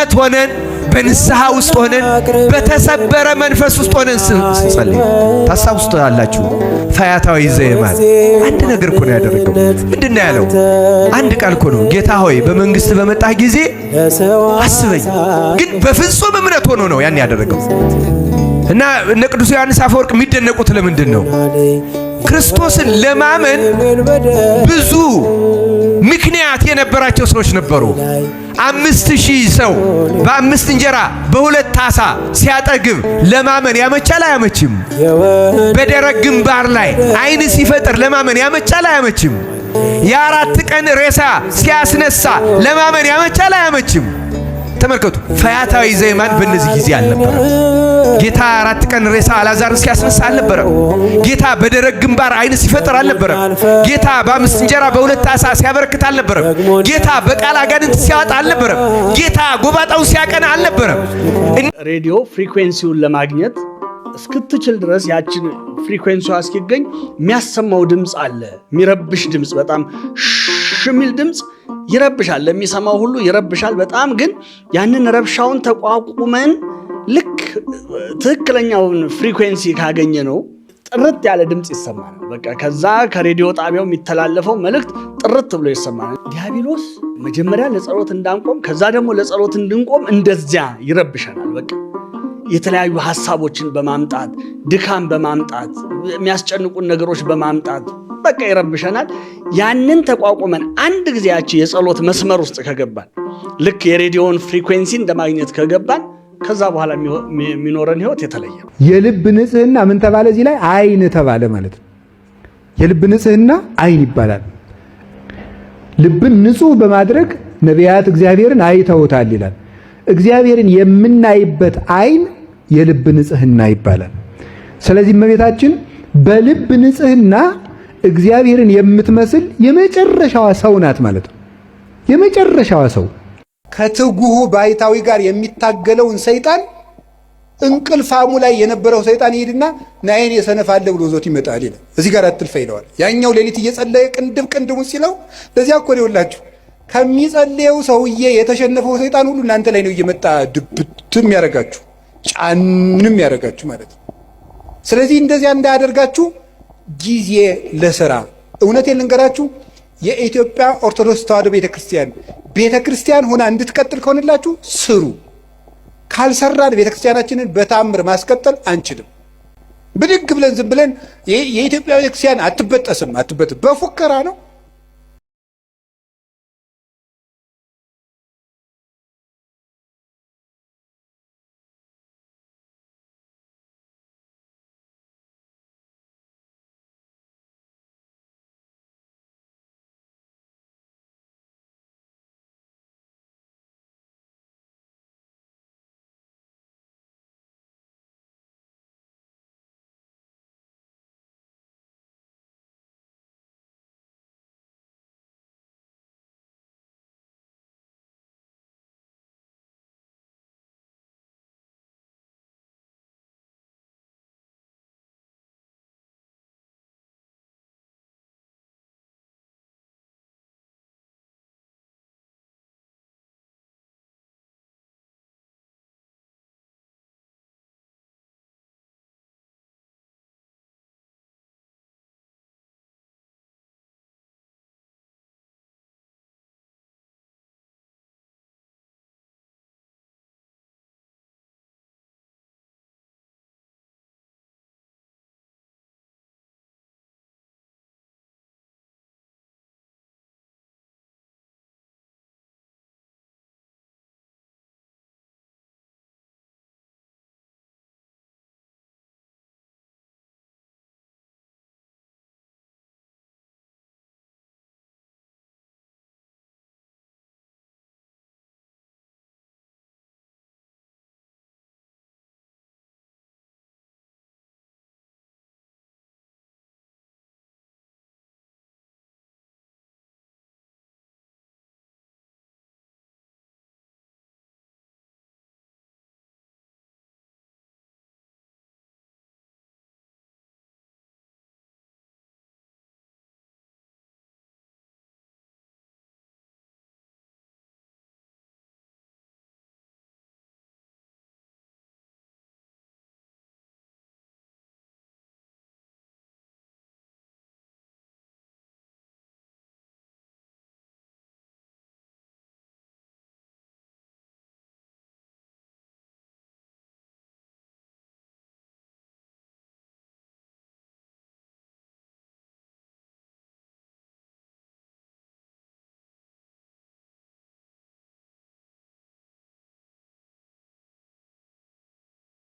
በእምነት ሆነን በንስሐ ውስጥ ሆነን በተሰበረ መንፈስ ውስጥ ሆነን ስንጸልይ ታስታውሱታላችሁ። ፈያታዊ ዘየማን አንድ ነገር እኮ ነው ያደረገው። ምንድነው ያለው? አንድ ቃል እኮ ነው። ጌታ ሆይ በመንግስት በመጣህ ጊዜ አስበኝ። ግን በፍጹም እምነት ሆኖ ነው ያን ያደረገው። እና እነ ቅዱስ ዮሐንስ አፈወርቅ የሚደነቁት ለምንድን ነው? ክርስቶስን ለማመን ብዙ ምክንያት የነበራቸው ሰዎች ነበሩ። 5000 ሰው በ5 እንጀራ በ2 ዓሣ ሲያጠግብ ለማመን ያመቻል አያመችም? በደረቅ ግንባር ላይ ዓይን ሲፈጥር ለማመን ያመቻል አያመችም? የ4 ቀን ሬሳ ሲያስነሳ ለማመን ያመቻል አያመችም? ተመልከቱ። ፈያታዊ ዘየማን በእነዚህ ጊዜ አልነበረም። ጌታ 4 ቀን ሬሳ አልዓዛርን ሲያስነሳ አልነበረም። ጌታ በደረቅ ግንባር ዓይን ሲፈጥር አልነበረም። ጌታ በ5 እንጀራ በ2 ዓሣ ሲያበረክት አልነበረም። ጌታ በቃል አጋንንት ሲያወጣ አልነበረም። ጌታ ጎባጣውን ሲያቀና አልነበረም። ሬዲዮ ፍሪኩዌንሲውን ለማግኘት እስክትችል ድረስ ያችን ፍሪኩዌንሲዋ እስኪገኝ የሚያሰማው ድምፅ አለ። የሚረብሽ ድምፅ፣ በጣም ሽሚል ድምፅ ይረብሻል። ለሚሰማው ሁሉ ይረብሻል በጣም። ግን ያንን ረብሻውን ተቋቁመን ልክ ትክክለኛውን ፍሪኩዌንሲ ካገኘ ነው ጥርት ያለ ድምፅ ይሰማል። በቃ ከዛ ከሬዲዮ ጣቢያው የሚተላለፈው መልእክት ጥርት ብሎ ይሰማል። ዲያብሎስ መጀመሪያ ለጸሎት እንዳንቆም ከዛ ደግሞ ለጸሎት እንድንቆም እንደዚያ ይረብሸናል። በቃ የተለያዩ ሐሳቦችን በማምጣት ድካም በማምጣት የሚያስጨንቁን ነገሮች በማምጣት በቃ ይረብሸናል። ያንን ተቋቁመን አንድ ጊዜ ያቺ የጸሎት መስመር ውስጥ ከገባን ልክ የሬዲዮን ፍሪኩዌንሲ እንደማግኘት ከገባን ከዛ በኋላ የሚኖረን ህይወት የተለየ ነው። የልብ ንጽህና ምን ተባለ? እዚህ ላይ አይን ተባለ ማለት ነው። የልብ ንጽህና አይን ይባላል። ልብን ንጹህ በማድረግ ነቢያት እግዚአብሔርን አይተውታል ይላል። እግዚአብሔርን የምናይበት አይን የልብ ንጽህና ይባላል። ስለዚህ እመቤታችን በልብ ንጽህና እግዚአብሔርን የምትመስል የመጨረሻዋ ሰው ናት ማለት ነው። የመጨረሻዋ ሰው ከትጉሁ ባይታዊ ጋር የሚታገለውን ሰይጣን እንቅልፋሙ ላይ የነበረው ሰይጣን ይሄድና ናይን የሰነፋለ ብሎ ዞት ይመጣል ይላል። እዚህ ጋር አትልፈ ይለዋል። ያኛው ሌሊት እየጸለየ ቅንድሙን ሲለው ለዚያ እኮ ይውላችሁ ከሚጸልየው ሰውዬ የተሸነፈው ሰይጣን ሁሉ እናንተ ላይ ነው እየመጣ ድብትም ያረጋችሁ ጫንም ያረጋችሁ ማለት ነው። ስለዚህ እንደዚያ እንዳያደርጋችሁ ጊዜ ለሥራ እውነቴን ልንገራችሁ፣ የኢትዮጵያ ኦርቶዶክስ ተዋሕዶ ቤተክርስቲያን ሆና እንድትቀጥል ከሆነላችሁ ስሩ። ካልሰራን ቤተክርስቲያናችንን በታምር ማስቀጠል አንችልም። ብድግ ብለን ዝም ብለን የኢትዮጵያ ቤተክርስቲያን አትበጠስም በፉከራ ነው።